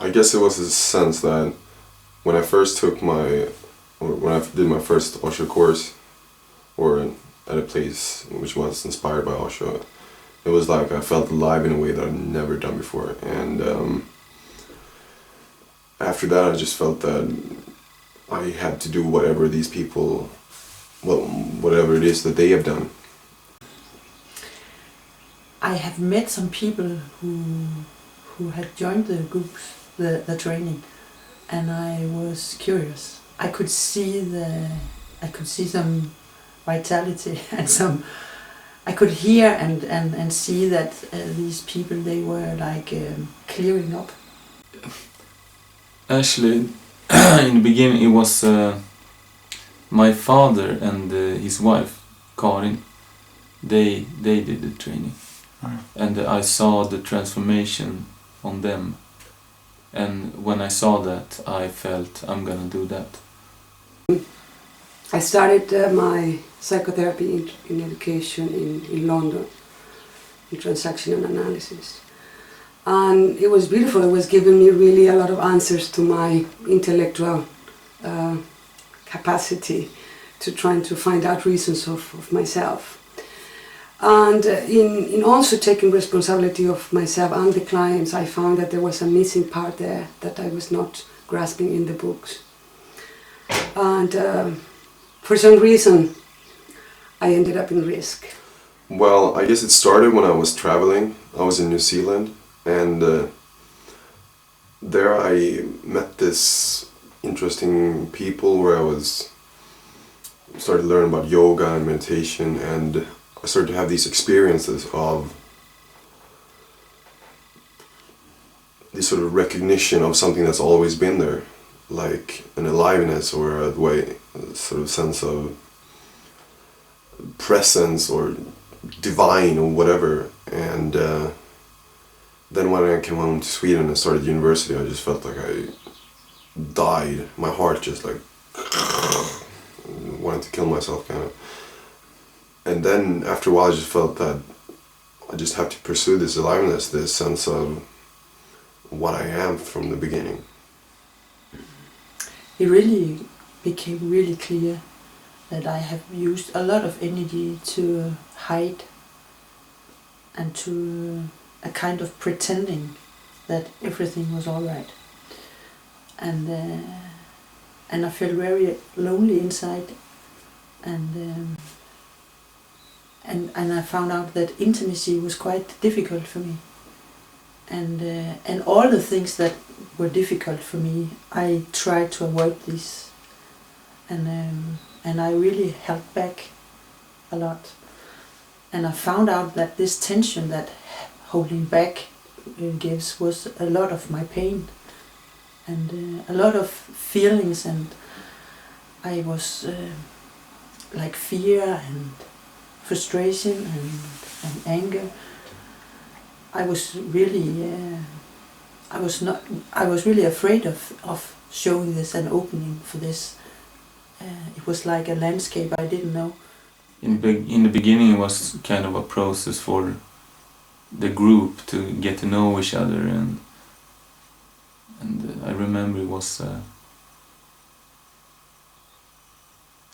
I guess it was a sense that when I did my first Osho course, or at a place which was inspired by Osho, it was like I felt alive in a way that I'd never done before. And after that, I just felt that I had to do whatever these people, whatever it is that they have done. I have met some people who had joined the groups, the training, and I was curious. I could see some vitality and some. I could hear and see that these people, they were like clearing up. Actually, in the beginning, it was my father and his wife, Karin. They did the training, and I saw the transformation on them. And when I saw that, I felt I'm gonna do that. I started my psychotherapy in education in London, in transactional analysis. And it was beautiful. It was giving me really a lot of answers to my intellectual capacity to trying to find out reasons of myself. And in also taking responsibility of myself and the clients, I found that there was a missing part there that I was not grasping in the books. And for some reason, I ended up in risk. Well, I guess it started when I was traveling. I was in New Zealand, and there I met this interesting people where I started learning about yoga and meditation, and I started to have these experiences of this sort of recognition of something that's always been there, like an aliveness or a sort of sense of presence or divine or whatever. And then when I came home to Sweden and started university, I just felt like I died. My heart just like wanted to kill myself, kind of. And then after a while I just felt that I just have to pursue this aliveness, this sense of what I am from the beginning. It really became really clear that I have used a lot of energy to hide and to a kind of pretending that everything was all right. And I felt very lonely inside, and I found out that intimacy was quite difficult for me. And all the things that were difficult for me, I tried to avoid this, and I really held back a lot. And I found out that this tension that holding back gives was a lot of my pain, and a lot of feelings, and I was like fear and frustration and anger. I was really afraid of showing this and opening for this. It was like a landscape I didn't know. In the beginning, it was kind of a process for the group to get to know each other, and I remember it was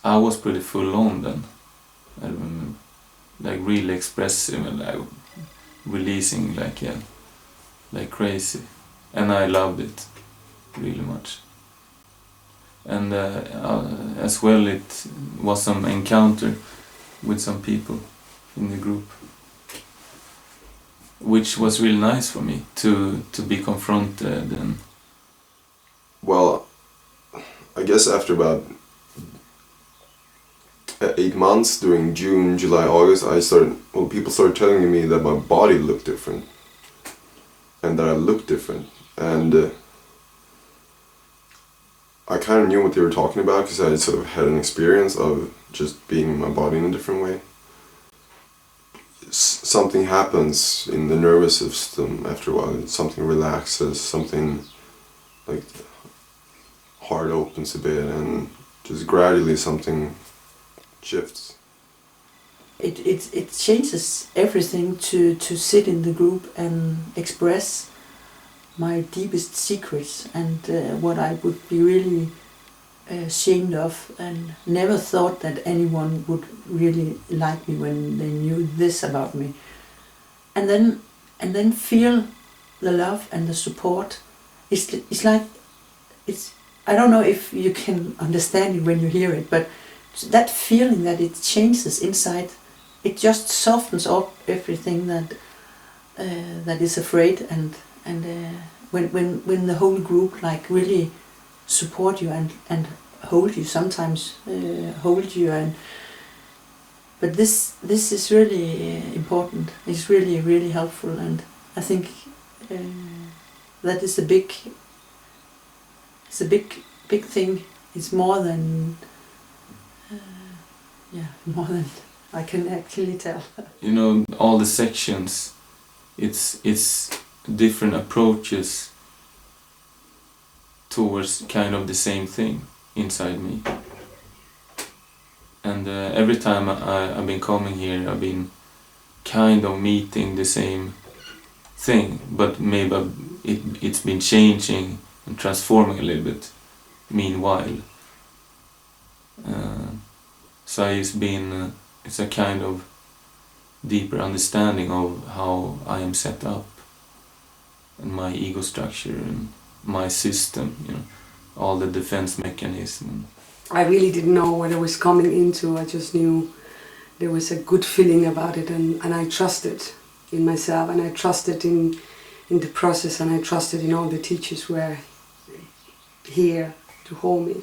I was pretty full on then. I remember, like, really expressive and like releasing like crazy, and I loved it really much. And as well, it was some encounter with some people in the group, which was really nice for me to be confronted. And well, I guess after about 8 months, during June, July, August, people started telling me that my body looked different and that I looked different, and I kind of knew what they were talking about because I sort of had an experience of just being in my body in a different way. Something happens in the nervous system after a while. Something relaxes, something like heart opens a bit, and just gradually something shifts. It changes everything to sit in the group and express my deepest secrets and what I would be really ashamed of, and never thought that anyone would really like me when they knew this about me. And then feel the love and the support. It's like, I don't know if you can understand it when you hear it, but that feeling that it changes inside, it just softens up everything that is afraid, and when the whole group like really support you and hold you, sometimes hold you, but this is really important. It's really, really helpful, and I think that is a big thing. It's more than more than I can actually tell. You know, all the sections, it's different approaches towards kind of the same thing inside me. And every time I've been coming here, I've been kind of meeting the same thing, but maybe it's been changing and transforming a little bit meanwhile. So it's a kind of deeper understanding of how I am set up, and my ego structure and my system, you know, all the defense mechanism. I really didn't know what I was coming into. I just knew there was a good feeling about it, and I trusted in myself, and I trusted in the process, and I trusted in all the teachers who were here to hold me.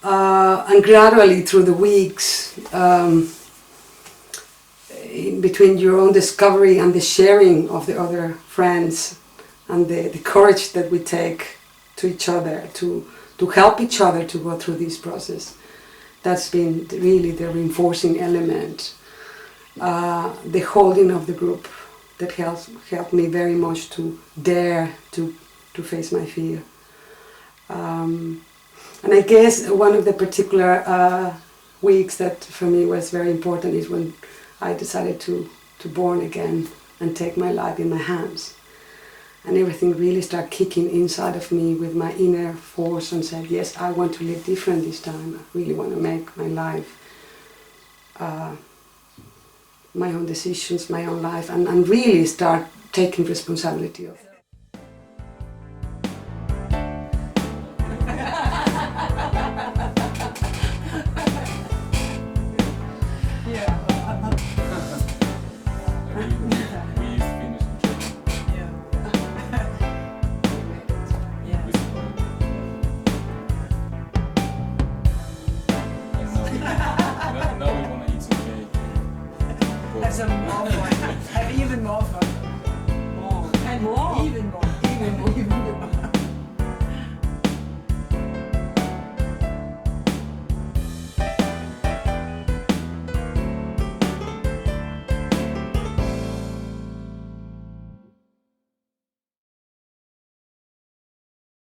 And gradually through the weeks, in between your own discovery and the sharing of the other friends, and the courage that we take to each other, to help each other to go through this process, that's been really the reinforcing element. The holding of the group that helped me very much to dare to face my fear. And I guess one of the particular weeks that for me was very important is when I decided to born again and take my life in my hands. And everything really started kicking inside of me with my inner force, and said, yes, I want to live different this time. I really want to make my life, my own decisions, my own life, and really start taking responsibility of it. Have some more fun. Have even more fun. More. And more. Even more.